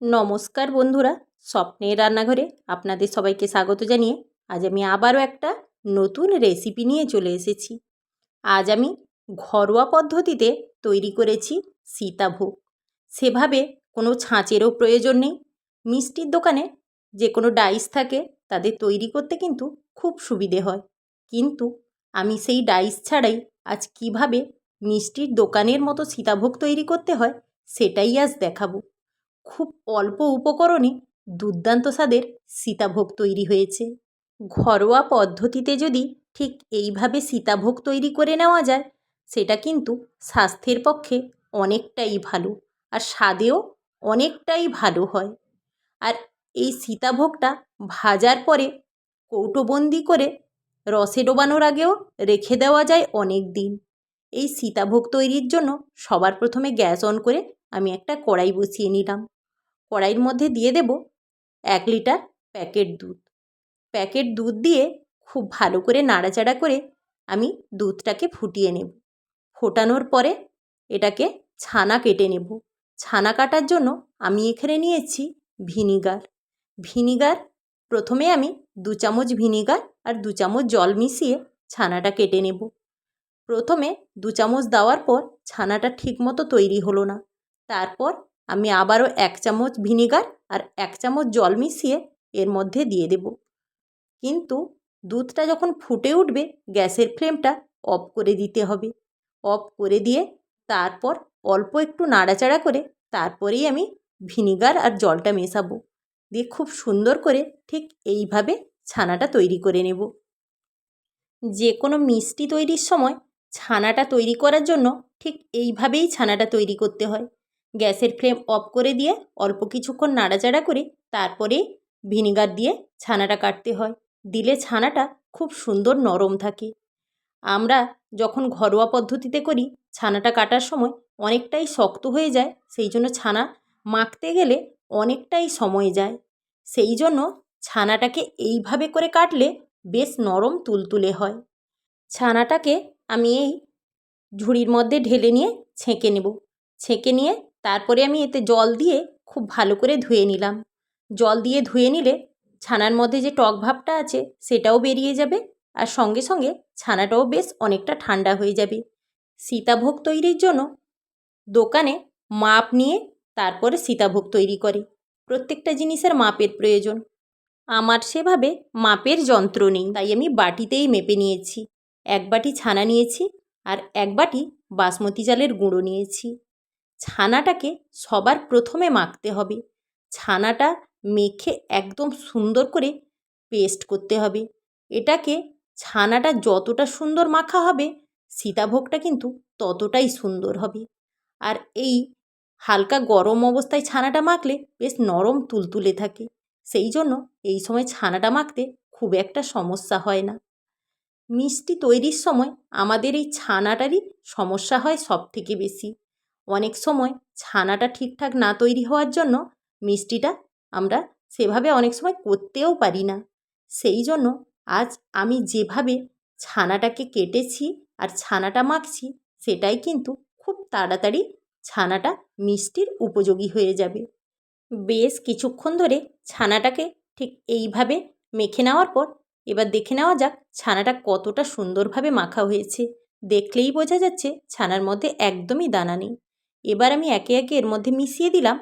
নমস্কার বন্ধুরা, স্বপ্নের রান্নাঘরে আপনাদের সবাইকে স্বাগত জানিয়ে আজ আমি আবারও একটা নতুন রেসিপি নিয়ে চলে এসেছি। আজ আমি ঘরোয়া পদ্ধতিতে তৈরি করেছি সীতাভোগ। সেভাবে কোনো ছাঁচেরও প্রয়োজন নেই। মিষ্টির দোকানে যে কোনো ডাইস থাকে, তাদের তৈরি করতে কিন্তু খুব সুবিধে হয়। কিন্তু আমি সেই ডাইস ছাড়াই আজ কিভাবে মিষ্টির দোকানের মতো সীতাভোগ তৈরি করতে হয় সেটাই আজ দেখাবো। খুব অল্প উপকরণে দুর্দান্ত স্বাদের সীতাভোগ তৈরি হয়েছে। ঘরোয়া পদ্ধতিতে যদি ঠিক এইভাবে সীতাভোগ তৈরি করে নেওয়া যায়, সেটা কিন্তু স্বাস্থ্যের পক্ষে অনেকটাই ভালো আর স্বাদেও অনেকটাই ভালো হয়। আর এই সীতাভোগটা ভাজার পরে কৌটোবন্দি করে রসে ডোবানোর আগেও রেখে দেওয়া যায় অনেক দিন। এই সীতাভোগ তৈরির জন্য সবার প্রথমে গ্যাস অন করে আমি একটা কড়াই বসিয়ে নিলাম। কড়াইয়ের মধ্যে দিয়ে দেব 1 লিটার প্যাকেট দুধ। প্যাকেট দুধ দিয়ে খুব ভালো করে নাড়াচাড়া করে আমি দুধটাকে ফুটিয়ে নেব। ফোটানোর পরে এটাকে ছানা কেটে নেব। ছানা কাটার জন্য আমি এখানে নিয়েছি ভিনিগার। ভিনিগার প্রথমে আমি 2 চামচ ভিনিগার আর 2 চামচ জল মিশিয়ে ছানাটা কেটে নেব। প্রথমে 2 চামচ দেওয়ার পর ছানাটা ঠিকমতো তৈরি হলো না। তারপর আমি আবারও 1 চামচ ভিনিগার আর 1 চামচ জল মিশিয়ে এর মধ্যে দিয়ে দেব। কিন্তু দুধটা যখন ফুটে উঠবে, গ্যাসের ফ্লেমটা অফ করে দিতে হবে। অফ করে দিয়ে তারপর অল্প একটু নাড়াচাড়া করে তারপরেই আমি ভিনিগার আর জলটা মেশাবো। দিয়ে খুব সুন্দর করে ঠিক এইভাবে ছানাটা তৈরি করে নেব। যে কোনো মিষ্টি তৈরির সময় ছানাটা তৈরি করার জন্য ঠিক এইভাবেই ছানাটা তৈরি করতে হয়। গ্যাসের ফ্লেম অফ করে দিয়ে অল্প কিছুক্ষণ নাড়াচাড়া করে তারপরে ভিনিগার দিয়ে ছানাটা কাটতে হয়। দিলে ছানাটা খুব সুন্দর নরম থাকে। আমরা যখন ঘরোয়া পদ্ধতিতে করি, ছানাটা কাটার সময় অনেকটাই শক্ত হয়ে যায়, সেই জন্য ছানা মাখতে গেলে অনেকটাই সময় যায়। সেই জন্য ছানাটাকে এইভাবে করে কাটলে বেশ নরম তুলতুলে হয়। ছানাটাকে আমি এই ঝুড়ির মধ্যে ঢেলে নিয়ে ছেঁকে নেব। ছেঁকে নিয়ে তারপরে আমি এতে জল দিয়ে খুব ভালো করে ধুয়ে নিলাম। জল দিয়ে ধুয়ে নিলে ছানার মধ্যে যে টক ভাবটা আছে সেটাও বেরিয়ে যাবে, আর সঙ্গে সঙ্গে ছানাটাও বেশ অনেকটা ঠান্ডা হয়ে যাবে। সীতাভোগ তৈরির জন্য দোকানে মাপ নিয়ে তারপরে সীতাভোগ তৈরি করে। প্রত্যেকটা জিনিসের মাপের প্রয়োজন। আমার সেভাবে মাপের যন্ত্র নেই, তাই আমি বাটিতেই মেপে নিয়েছি। 1 বাটি ছানা নিয়েছি আর 1 বাটি বাসমতি চালের গুঁড়ো নিয়েছি। ছানাটাকে সবার প্রথমে মাখতে হবে। ছানাটা মেখে একদম সুন্দর করে পেস্ট করতে হবে। এটাকে ছানাটা যতটা সুন্দর মাখা হবে, সীতাভোগটা কিন্তু ততটাই সুন্দর হবে। আর এই হালকা গরম অবস্থায় ছানাটা মাখলে বেশ নরম তুলতুলে থাকে। সেই জন্য এই সময় ছানাটা মাখতে খুব একটা সমস্যা হয় না। মিষ্টি তৈরির সময় আমাদের এই ছানাটারই সমস্যা হয় সবথেকে বেশি। অনেক সময় ছানাটা ঠিকঠাক না তৈরি হওয়ার জন্য মিষ্টিটা আমরা সেভাবে অনেক সময় করতেও পারি না। সেই জন্য আজ আমি যেভাবে ছানাটাকে কেটেছি আর ছানাটা মাখছি, সেটাই কিন্তু খুব তাড়াতাড়ি ছানাটা মিষ্টির উপযোগী হয়ে যাবে। বেশ কিছুক্ষণ ধরে ছানাটাকে ঠিক এইভাবে মেখে নেওয়ার পর এবার দেখে নেওয়া যাক ছানাটা কতটা সুন্দরভাবে মাখা হয়েছে। দেখলেই বোঝা যাচ্ছে ছানার মধ্যে একদমই দানা নেই। এবার আমি একে একে এর মধ্যে মিশিয়ে দিলাম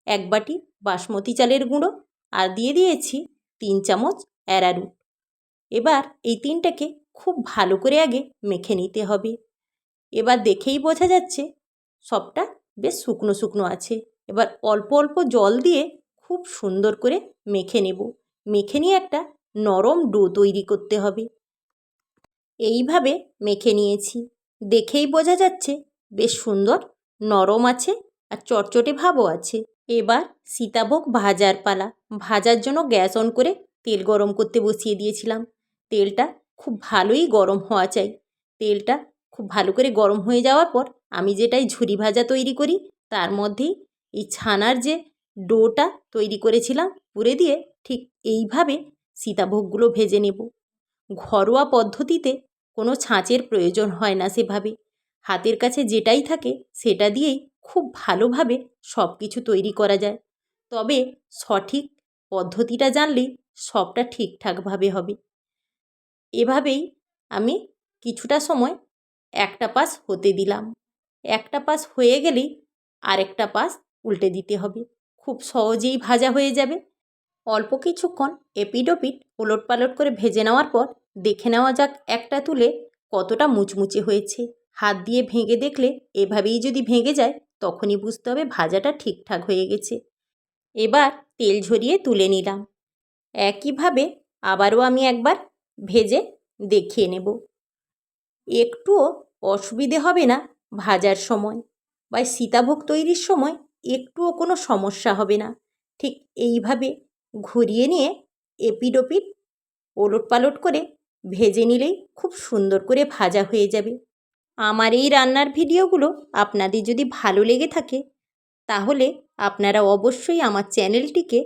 1 বাটি বাসমতি চালের গুঁড়ো আর দিয়ে দিয়েছি 3 চামচ অ্যারারুট। এবার এই তিনটাকে খুব ভালো করে আগে মেখে নিতে হবে। এবার দেখেই বোঝা যাচ্ছে সবটা বেশ শুকনো শুকনো আছে। এবার অল্প অল্প জল দিয়ে খুব সুন্দর করে মেখে নেব। মেখে নিয়ে একটা নরম ডো তৈরি করতে হবে। এইভাবে মেখে নিয়েছি। দেখেই বোঝা যাচ্ছে বেশ সুন্দর নরম আছে আর চটচটে ভাবও আছে। এবার সীতাভোগ ভাজার পালা। ভাজার জন্য গ্যাস অন করে তেল গরম করতে বসিয়ে দিয়েছিলাম। তেলটা খুব ভালোই গরম হওয়া চাই। তেলটা খুব ভালো করে গরম হয়ে যাওয়ার পর আমি যেটাই ঝুরি ভাজা তৈরি করি, তার মধ্যেই এই ছানার যে ডোটা তৈরি করেছিলাম পুরে দিয়ে ঠিক এইভাবে সীতাভোগগুলো ভেজে নেব। ঘরোয়া পদ্ধতিতে কোনো ছাঁচের প্রয়োজন হয় না সেভাবে। হাতের কাছে যেটাই থাকে সেটা দিয়েই খুব ভালোভাবে সব কিছু তৈরি করা যায়। তবে সঠিক পদ্ধতিটা জানলেই সবটা ঠিকঠাকভাবে হবে। এভাবেই আমি কিছুটা সময় একটা পাশ হতে দিলাম। একটা পাশ হয়ে গেলেই আরেকটা পাশ উল্টে দিতে হবে। খুব সহজেই ভাজা হয়ে যাবে। অল্প কিছুক্ষণ এপিঠ ওপিঠ ওলটপালট করে ভেজে নেওয়ার পর দেখে নেওয়া যাক একটা তুলে কতটা মুচমুচে হয়েছে। হাত দিয়ে ভেঙে দেখলে এভাবেই যদি ভেঙে যায় তখনই বুঝতে হবে ভাজাটা ঠিকঠাক হয়ে গেছে। এবার তেল ঝরিয়ে তুলে নিলাম। একইভাবে আবারও আমি একবার ভেজে দেখিয়ে নেব। একটুও অসুবিধে হবে না ভাজার সময় বা সীতাভোগ তৈরির সময় একটুও কোনো সমস্যা হবে না। ঠিক এইভাবে ঘুরিয়ে নিয়ে এপিঠ ওপিঠ ওলটপালট করে ভেজে নিলেই খুব সুন্দর করে ভাজা হয়ে যাবে। আমার এই রান্নার ভিডিওগুলো আপনাদের যদি ভালো লেগে থাকে তাহলে আপনারা অবশ্যই আমার চ্যানেলটিকে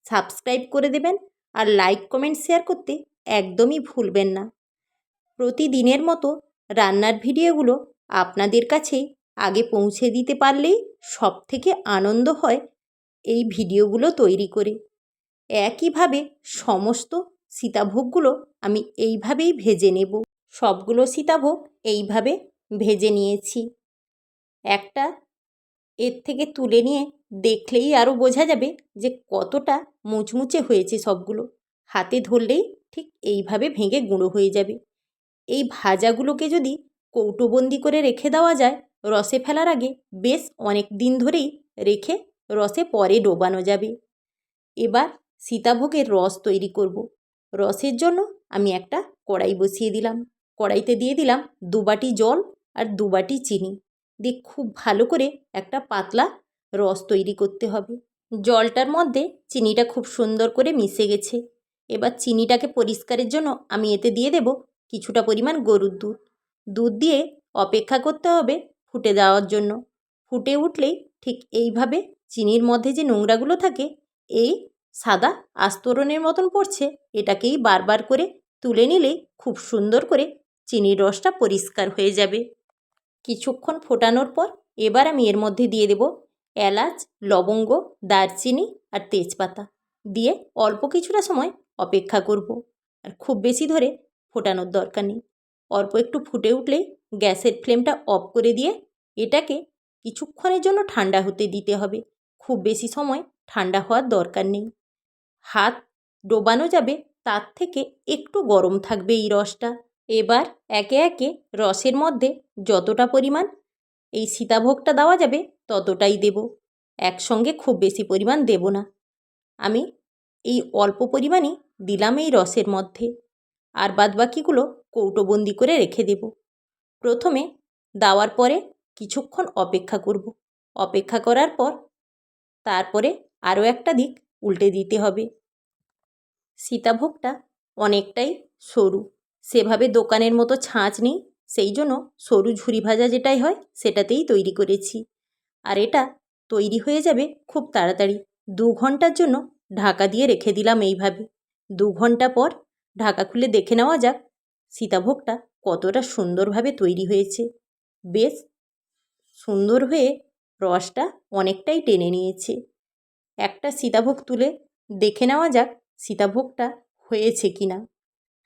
সাবস্ক্রাইব করে দেবেন আর লাইক কমেন্ট শেয়ার করতে একদমই ভুলবেন না। প্রতিদিনের মতো রান্নার ভিডিওগুলো আপনাদের কাছে আগে পৌঁছে দিতে পারলেই সবথেকে আনন্দ হয় এই ভিডিওগুলো তৈরি করে। একইভাবে সমস্ত সীতাভোগগুলো আমি এইভাবেই ভেজে নেব। সবগুলো সীতাভোগ এইভাবে ভেজে নিয়েছি। একটা এর থেকে তুলে নিয়ে দেখলেই আরও বোঝা যাবে যে কতটা মুচমুচে হয়েছে সবগুলো। হাতে ধরলেই ঠিক এইভাবে ভেঙে গুঁড়ো হয়ে যাবে। এই ভাজাগুলোকে যদি কৌটোবন্দি করে রেখে দেওয়া যায় রসে ফেলার আগে বেশ অনেক দিন ধরেই রেখে রসে পরে ডোবানো যাবে। এবার সীতাভোগের রস তৈরি করব। রসের জন্য আমি একটা কড়াই বসিয়ে দিলাম। কড়াইতে দিয়ে দিলাম 2 বাটি জল আর 2 বাটি চিনি দিয়ে খুব ভালো করে একটা পাতলা রস তৈরি করতে হবে। জলটার মধ্যে চিনিটা খুব সুন্দর করে মিশে গেছে। এবার চিনিটাকে পরিষ্কারের জন্য আমি এতে দিয়ে দেব কিছুটা পরিমাণ গরুর দুধ। দুধ দিয়ে অপেক্ষা করতে হবে ফুটে যাওয়ার জন্য। ফুটে উঠলেই ঠিক এইভাবে চিনির মধ্যে যে নোংরাগুলো থাকে এই সাদা আস্তরণের মতন পড়ছে, এটাকেই বারবার করে তুলে নিলেই খুব সুন্দর করে চিনির রসটা পরিষ্কার হয়ে যাবে। কিছুক্ষণ ফোটানোর পর এবার আমি এর মধ্যে দিয়ে দেব এলাচ, লবঙ্গ, দারচিনি আর তেজপাতা দিয়ে অল্প কিছুটা সময় অপেক্ষা করব। আর খুব বেশি ধরে ফোটানোর দরকার নেই। অল্প একটু ফুটে উঠলেই গ্যাসের ফ্লেমটা অফ করে দিয়ে এটাকে কিছুক্ষণের জন্য ঠান্ডা হতে দিতে হবে। খুব বেশি সময় ঠান্ডা হওয়ার দরকার নেই। হাত ডোবানো যাবে তার থেকে একটু গরম থাকবে এই রসটা। এবার একে একে রসের মধ্যে যতটা পরিমাণ এই সীতাভোগটা দেওয়া যাবে ততটাই দেব। একসঙ্গে খুব বেশি পরিমাণ দেব না। আমি এই অল্প পরিমাণই দিলাম এই রসের মধ্যে, আর বাদবাকিগুলো কৌটোবন্দি করে রেখে দেব। প্রথমে দেওয়ার পরে কিছুক্ষণ অপেক্ষা করব। অপেক্ষা করার পর তারপরে আরও একটা দিক উল্টে দিতে হবে। সীতাভোগটা অনেকটাই সরু, সেভাবে দোকানের মতো ছাঁচ নেই, সেই জন্য সরু ঝুরি ভাজা যেটাই হয় সেটাতেই তৈরি করেছি। আর এটা তৈরি হয়ে যাবে খুব তাড়াতাড়ি। 2 ঘন্টার জন্য ঢাকা দিয়ে রেখে দিলাম এইভাবে। 2 ঘন্টা পর ঢাকা খুলে দেখে নেওয়া যাক সীতাভোগটা কতটা সুন্দরভাবে তৈরি হয়েছে। বেশ সুন্দর হয়ে রসটা অনেকটাই টেনে নিয়েছে। একটা সীতাভোগ তুলে দেখে নেওয়া যাক সীতাভোগটা হয়েছে কি না।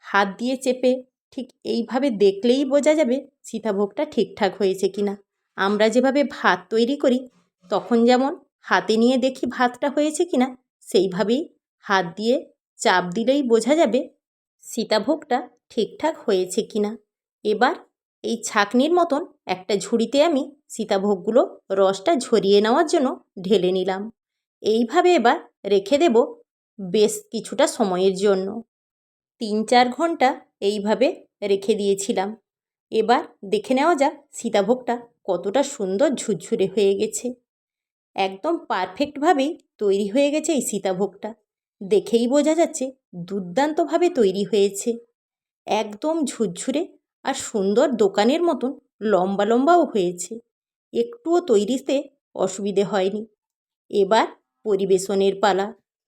হাত দিয়ে চেপে ঠিক এইভাবে দেখলেই বোঝা যাবে সীতাভোগটা ঠিকঠাক হয়েছে কি না। আমরা যেভাবে ভাত তৈরি করি তখন যেমন হাতে নিয়ে দেখি ভাতটা হয়েছে কি না, সেইভাবেই হাত দিয়ে চাপ দিলেই বোঝা যাবে সীতাভোগটা ঠিকঠাক হয়েছে কি না। এবার এই ছাঁকনির মতন একটা ঝুড়িতে আমি সীতাভোগগুলো রসটা ঝরিয়ে নেওয়ার জন্য ঢেলে নিলাম। এইভাবে এবার রেখে দেব বেশ কিছুটা সময়ের জন্য। 3-4 ঘন্টা এইভাবে রেখে দিয়েছিলাম। এবার দেখে নেওয়া যাক সীতাভোগটা কতটা সুন্দর ঝুরঝুরে হয়ে গেছে। একদম পারফেক্টভাবেই তৈরি হয়ে গেছে এই সীতাভোগটা। দেখেই বোঝা যাচ্ছে দুর্দান্তভাবে তৈরি হয়েছে। একদম ঝুরঝুরে আর সুন্দর দোকানের মতন লম্বা লম্বাও হয়েছে। একটুও তৈরিতে অসুবিধে হয়নি। এবার পরিবেশনের পালা।